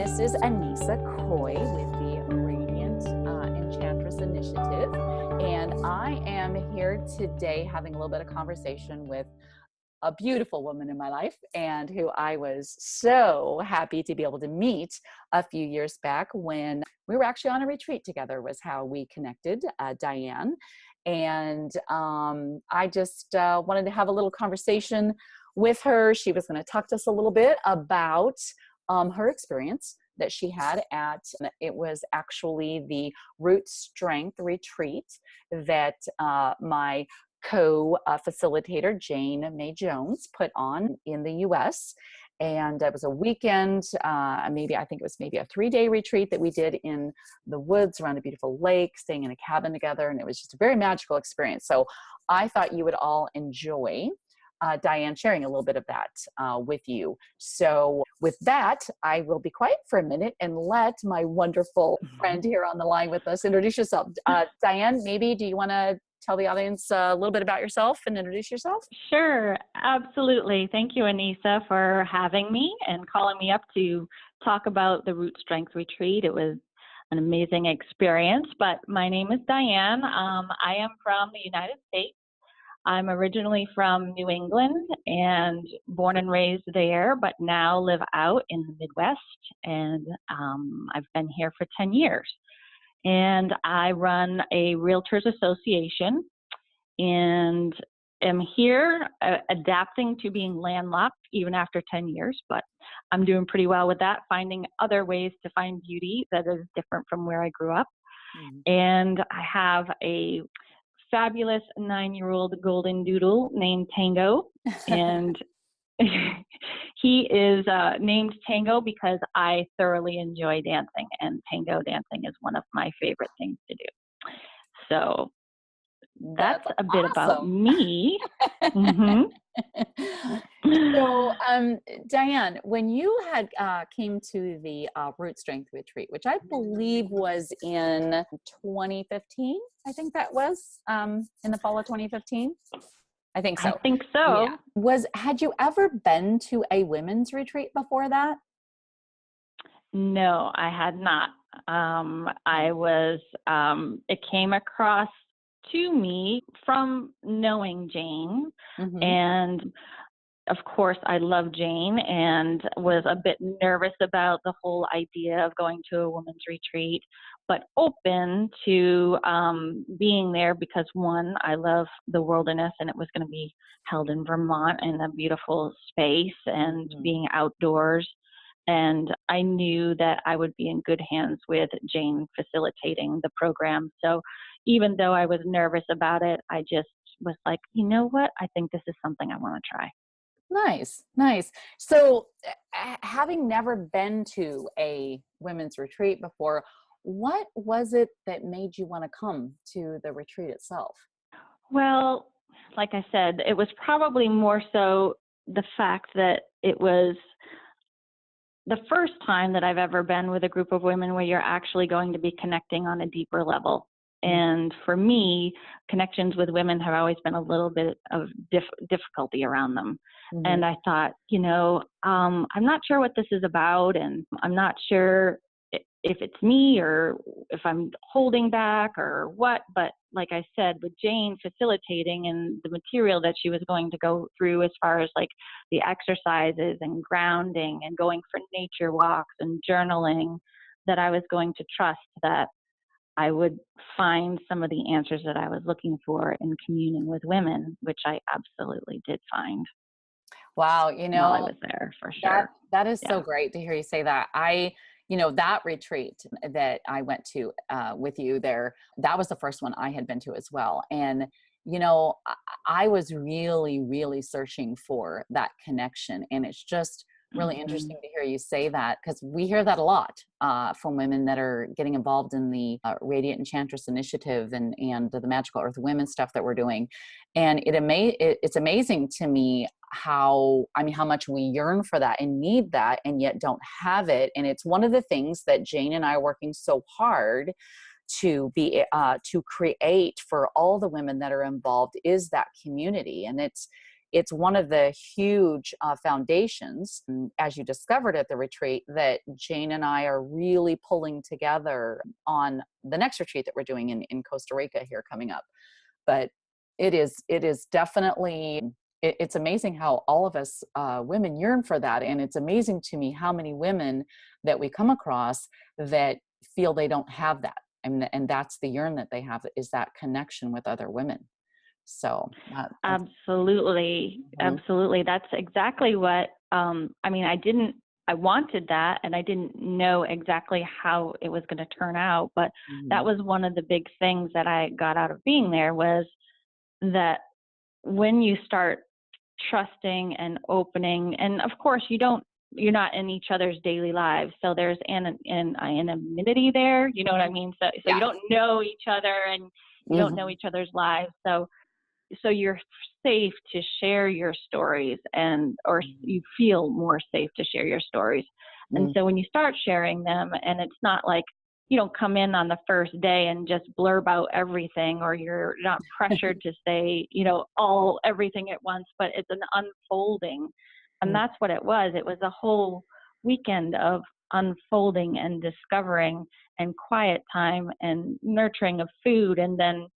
This is Anissa Coy with the Radiant Enchantress Initiative, and I am here today having a little bit of conversation with a beautiful woman in my life, and who I was so happy to be able to meet a few years back when we were actually on a retreat together, was how we connected, Diane. And I just wanted to have a little conversation with her. She was going to talk to us a little bit about her experience that she had at, it was actually the Root Strength retreat that my co-facilitator Jane May Jones put on in the US. And it was a weekend, I think it was maybe a 3-day retreat that we did in the woods around a beautiful lake, staying in a cabin together. And it was just a very magical experience. So I thought you would all enjoy Diane sharing a little bit of that with you. So with that, I will be quiet for a minute and let my wonderful friend here on the line with us introduce yourself. Diane, maybe do you want to tell the audience a little bit about yourself and introduce yourself? Sure, absolutely. Thank you, Anissa, for having me and calling me up to talk about the Root Strength Retreat. It was an amazing experience, but my name is Diane. I am from the United States. I'm originally from New England and born and raised there, but now live out in the Midwest, and I've been here for 10 years. And I run a Realtors Association and am here adapting to being landlocked even after 10 years, but I'm doing pretty well with that, finding other ways to find beauty that is different from where I grew up. And I have a fabulous 9-year-old golden doodle named Tango, and he is named Tango because I thoroughly enjoy dancing, and tango dancing is one of my favorite things to do. So that's a bit about me. So, Diane, when you had came to the Root Strength Retreat, which I believe was in 2015, I think that was in the fall of 2015. I think so. I think so. Yeah. Had you ever been to a women's retreat before that? No, I had not. It came across to me from knowing Jane. And of course, I love Jane and was a bit nervous about the whole idea of going to a women's retreat, but open to being there because, one, I love the wilderness, and it was going to be held in Vermont in a beautiful space and being outdoors. And I knew that I would be in good hands with Jane facilitating the program. So even though I was nervous about it, I just was like, you know what? I think this is something I want to try. Nice, nice. So having never been to a women's retreat before, what was it that made you want to come to the retreat itself? Well, like I said, it was probably more so the fact that it was the first time that I've ever been with a group of women where you're actually going to be connecting on a deeper level. And for me, connections with women have always been a little bit of difficulty around them. And I thought, I'm not sure what this is about, and I'm not sure if it's me or if I'm holding back or what. But like I said, with Jane facilitating and the material that she was going to go through as far as like the exercises and grounding and going for nature walks and journaling, that I was going to trust that I would find some of the answers that I was looking for in communing with women, which I absolutely did find. Wow. While I was there, for sure. That is so great to hear you say that. That retreat that I went to with you there, that was the first one I had been to as well. And, I was really, really searching for that connection. And it's just really interesting to hear you say that, because we hear that a lot from women that are getting involved in the Radiant Enchantress Initiative and the Magical Earth Women stuff that we're doing. And it's amazing to me how much we yearn for that and need that, and yet don't have it. And it's one of the things that Jane and I are working so hard to create for all the women that are involved, is that community. And it's one of the huge foundations, as you discovered at the retreat, that Jane and I are really pulling together on the next retreat that we're doing in Costa Rica here coming up. But it is definitely, it's amazing how all of us women yearn for that. And it's amazing to me how many women that we come across that feel they don't have that. And that's the yearn that they have, is that connection with other women. So that's, Absolutely. mhm, Absolutely. That's exactly what, I mean, I wanted that and I didn't know exactly how it was going to turn out, but that mhm, was one of the big things that I got out of being there was that when you start trusting and opening, and of course you're not in each other's daily lives, so there's an anonymity there, you know what I mean, so you yeah. don't know each other and you don't know Mhm, each other's lives, so you're safe to share your stories, and or mhm, you feel more safe to share your stories. And mhm. so when you start sharing them, and it's not like you don't come in on the first day and just blurb out everything, or you're not pressured to say, all everything at once, but it's an unfolding. And Mm, that's what it was. It was a whole weekend of unfolding and discovering and quiet time and nurturing of food, and then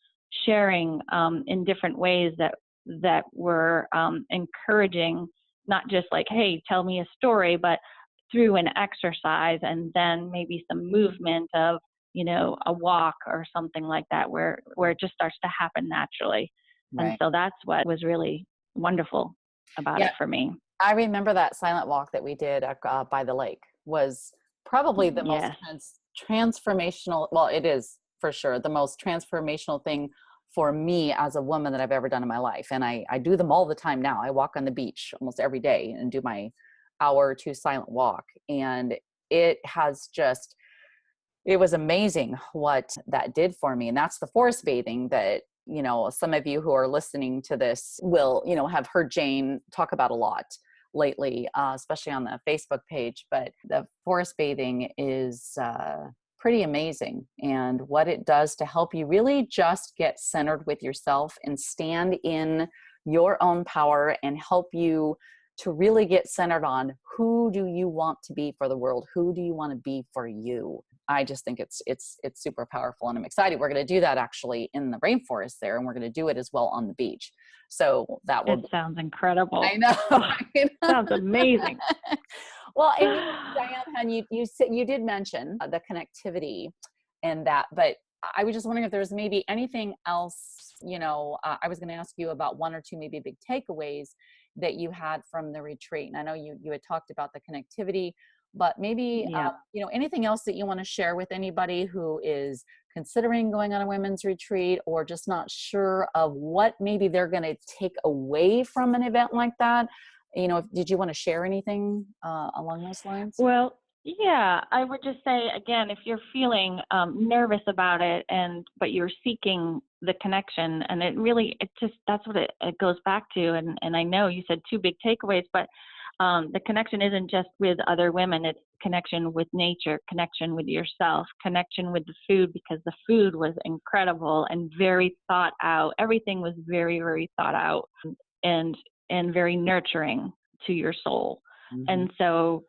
sharing in different ways that were encouraging, not just like, hey, tell me a story, but through an exercise and then maybe some movement of, a walk or something like that, where it just starts to happen naturally. And right. so that's what was really wonderful about Yeah. it for me. I remember that silent walk that we did by the lake was probably the most Yes. transformational. Well, it is for sure the most transformational thing for me as a woman that I've ever done in my life. And I do them all the time now. I walk on the beach almost every day and do my hour or two silent walk. And it has just, it was amazing what that did for me. And that's the forest bathing that, some of you who are listening to this will, have heard Jane talk about a lot lately, especially on the Facebook page. But the forest bathing is pretty amazing. And what it does to help you really just get centered with yourself and stand in your own power and help you to really get centered on who do you want to be for the world? Who do you want to be for you? I just think it's super powerful, and I'm excited. We're going to do that actually in the rainforest there, and we're going to do it as well on the beach. So that will It be, sounds incredible. I know. Oh, Right? sounds amazing. Well, and Diane, hon, you said you did mention the connectivity and that, but I was just wondering if there's maybe anything else. I was going to ask you about one or two maybe big takeaways that you had from the retreat, and I know you had talked about the connectivity, but maybe Yeah. anything else that you want to share with anybody who is considering going on a women's retreat or just not sure of what maybe they're going to take away from an event like that. Did you want to share anything along those lines? Well, yeah, I would just say again, if you're feeling nervous about it, but you're seeking the connection, and it just that's what it goes back to. And I know you said two big takeaways, but the connection isn't just with other women; it's connection with nature, connection with yourself, connection with the food, because the food was incredible and very thought out. Everything was very, very thought out and very nurturing to your soul. Hmm. And so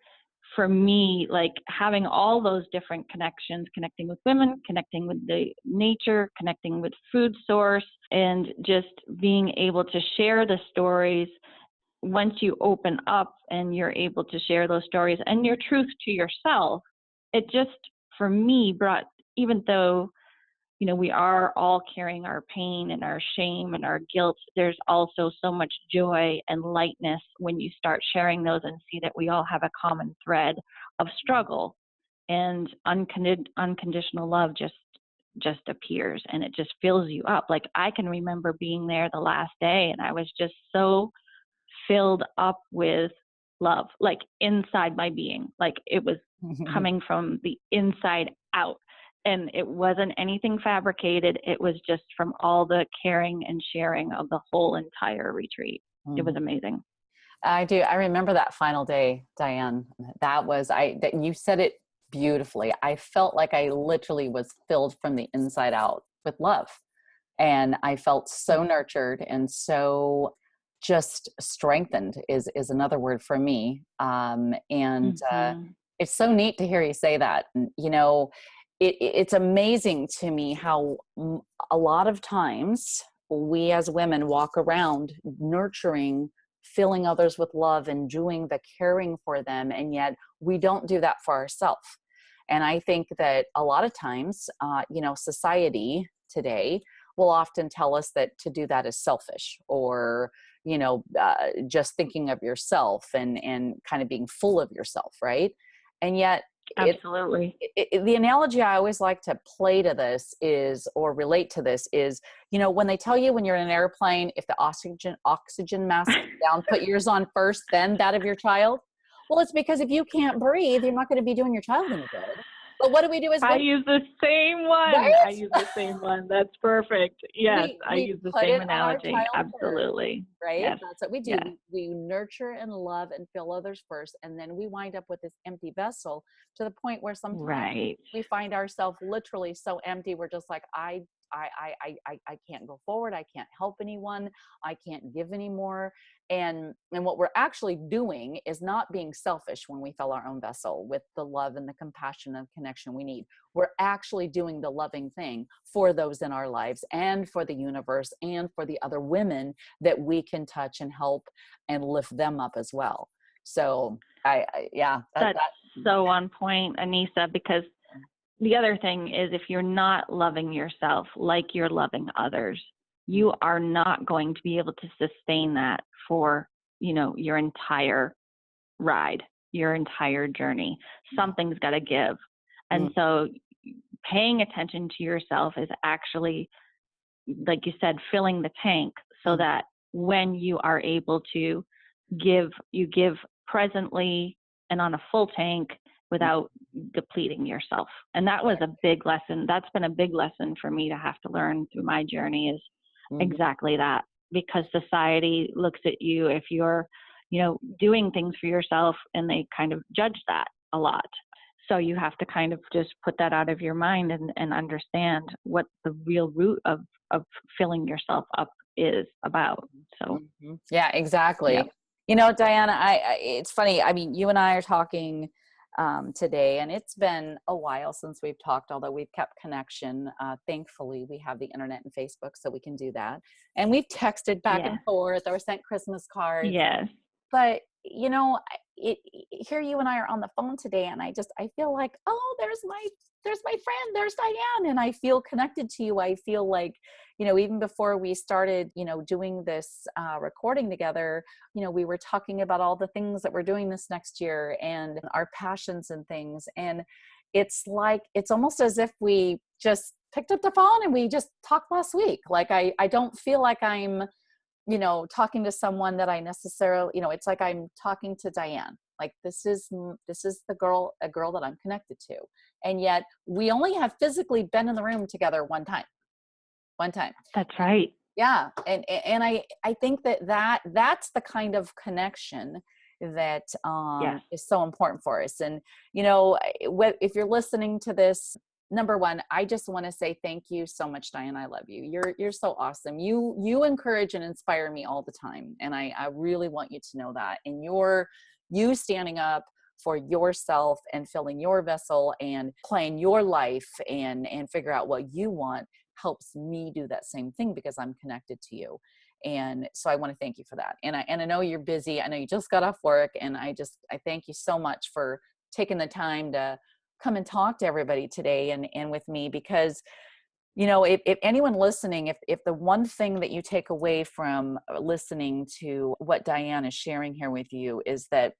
for me, like having all those different connections, connecting with women, connecting with the nature, connecting with food source, and just being able to share the stories. Once you open up and you're able to share those stories and your truth to yourself, it just, for me, brought, even though we are all carrying our pain and our shame and our guilt, there's also so much joy and lightness when you start sharing those and see that we all have a common thread of struggle, and unconditional love just appears and it just fills you up. Like I can remember being there the last day and I was just so filled up with love, like inside my being, like it was coming from the inside out. And it wasn't anything fabricated. It was just from all the caring and sharing of the whole entire retreat. It was amazing. I do. I remember that final day, Diane. That you said it beautifully. I felt like I literally was filled from the inside out with love. And I felt so nurtured and so just strengthened is another word for me. And Mm-hmm. it's so neat to hear you say that. And, it's amazing to me how a lot of times we as women walk around nurturing, filling others with love and doing the caring for them. And yet we don't do that for ourselves. And I think that a lot of times, society today will often tell us that to do that is selfish, or just thinking of yourself and kind of being full of yourself, right? And yet Absolutely. the analogy I always like to play to this is, or relate to this is, when they tell you when you're in an airplane, if the oxygen mask is down, put yours on first, then that of your child. Well, it's because if you can't breathe, you're not going to be doing your child any good. But what do we do as I women, use the same one. I use right? the same one. That's perfect. Yes, I We use the put same it on our analogy. child first, Absolutely. right? Yes. That's what we do. Yes. We nurture and love and fill others first, and then we wind up with this empty vessel, to the point where sometimes Right. we find ourselves literally so empty. We're just like, I can't go forward. I can't help anyone. I can't give anymore. And what we're actually doing is not being selfish when we fill our own vessel with the love and the compassion and connection we need. We're actually doing the loving thing for those in our lives and for the universe and for the other women that we can touch and help and lift them up as well. So yeah, That's so on point, Anissa, because the other thing is if you're not loving yourself like you're loving others, you are not going to be able to sustain that for, your entire ride, your entire journey. Something's got to give. And so paying attention to yourself is actually, like you said, filling the tank so that when you are able to give, you give presently and on a full tank without depleting yourself. And that was a big lesson. That's been a big lesson for me to have to learn through my journey, is exactly that. Because society looks at you if you're, doing things for yourself, and they kind of judge that a lot. So you have to kind of just put that out of your mind and understand what the real root of filling yourself up is about. So, Yeah, yeah. exactly. Diana, it's funny. I mean, you and I are talking today, and it's been a while since we've talked, although we've kept connection. Thankfully, we have the internet and Facebook, so we can do that. And we've texted back Yeah. and forth or sent Christmas cards. Yes. But here you and I are on the phone today, and I feel like, oh, there's my friend, there's Diane, and I feel connected to you. I feel like, even before we started, doing this recording together, we were talking about all the things that we're doing this next year and our passions and things. And it's like, it's almost as if we just picked up the phone and we just talked last week. Like, I don't feel like I'm talking to someone that I necessarily, it's like I'm talking to Diane. Like, this is a girl that I'm connected to. And yet we only have physically been in the room together one time. That's right. Yeah. And I think that's the kind of connection that Yes. is so important for us. And, if you're listening to this, number one, I just want to say thank you so much, Diane. I love you. You're so awesome. You encourage and inspire me all the time. And I really want you to know that. And you standing up for yourself and filling your vessel and playing your life and figure out what you want helps me do that same thing, because I'm connected to you. And so I want to thank you for that. And I know you're busy. I know you just got off work, and I thank you so much for taking the time to come and talk to everybody today and with me, because if anyone listening, if the one thing that you take away from listening to what Diane is sharing here with you is that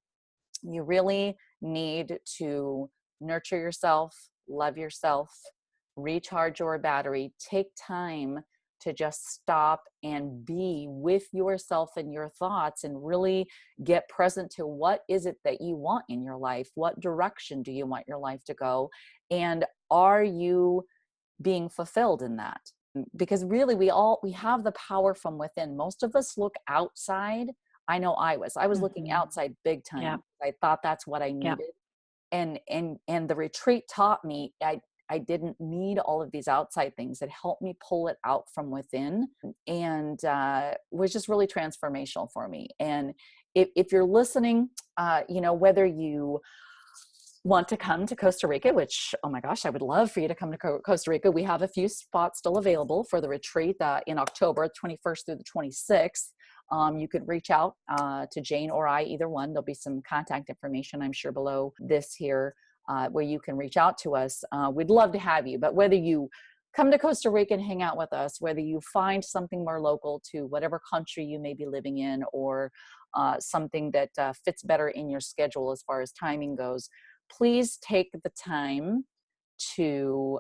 you really need to nurture yourself, love yourself, recharge your battery, take time to just stop and be with yourself and your thoughts, and really get present to what is it that you want in your life? What direction do you want your life to go? And are you being fulfilled in that? Because really we have the power from within. Most of us look outside. I know I was looking outside big time. Yeah. I thought that's what I Yeah. needed. And the retreat taught me I didn't need all of these outside things. It helped me pull it out from within, and was just really transformational for me. And if you're listening, whether you want to come to Costa Rica, which, oh my gosh, I would love for you to come to Costa Rica. We have a few spots still available for the retreat in October 21st through the 26th. You could reach out to Jane or I, either one. There'll be some contact information, I'm sure, below this here, where you can reach out to us. We'd love to have you. But whether you come to Costa Rica and hang out with us, whether you find something more local to whatever country you may be living in, or something that fits better in your schedule as far as timing goes, please take the time to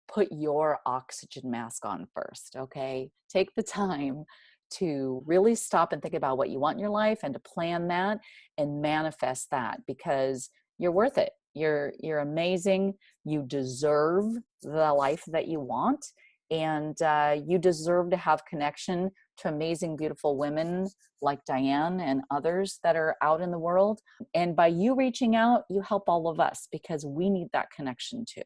put your oxygen mask on first, okay? Take the time to really stop and think about what you want in your life, and to plan that and manifest that, because you're worth it. You're amazing. You deserve the life that you want, and you deserve to have connection to amazing, beautiful women like Diane and others that are out in the world. And by you reaching out, you help all of us, because we need that connection too.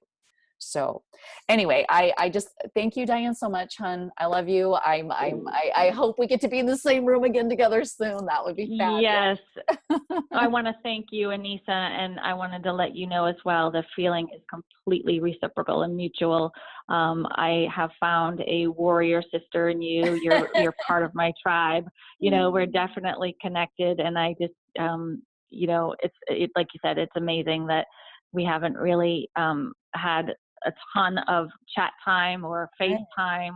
So anyway, I just thank you, Diane, so much, hon. I love you. I hope we get to be in the same room again together soon. That would be fabulous. Yes. I want to thank you, Anissa, and I wanted to let you know as well, the feeling is completely reciprocal and mutual. I have found a warrior sister in you. You're part of my tribe. We're definitely connected, and I just, it's like you said, it's amazing that we haven't really had a ton of chat time or FaceTime,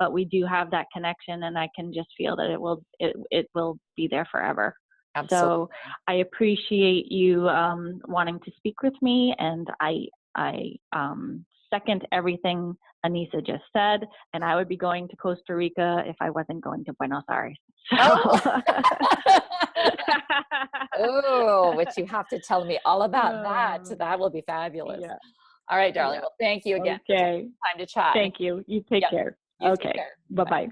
but we do have that connection, and I can just feel that it will be there forever. Absolutely. So I appreciate you wanting to speak with me, and I second everything Anissa just said, and I would be going to Costa Rica if I wasn't going to Buenos Aires. So. Oh. Oh, which you have to tell me all about that. That will be fabulous. Yeah. All right, darling. Yeah. Well, thank you again for Okay. taking the time to chat. Thank you. You take care. You Okay. take care. Bye-bye.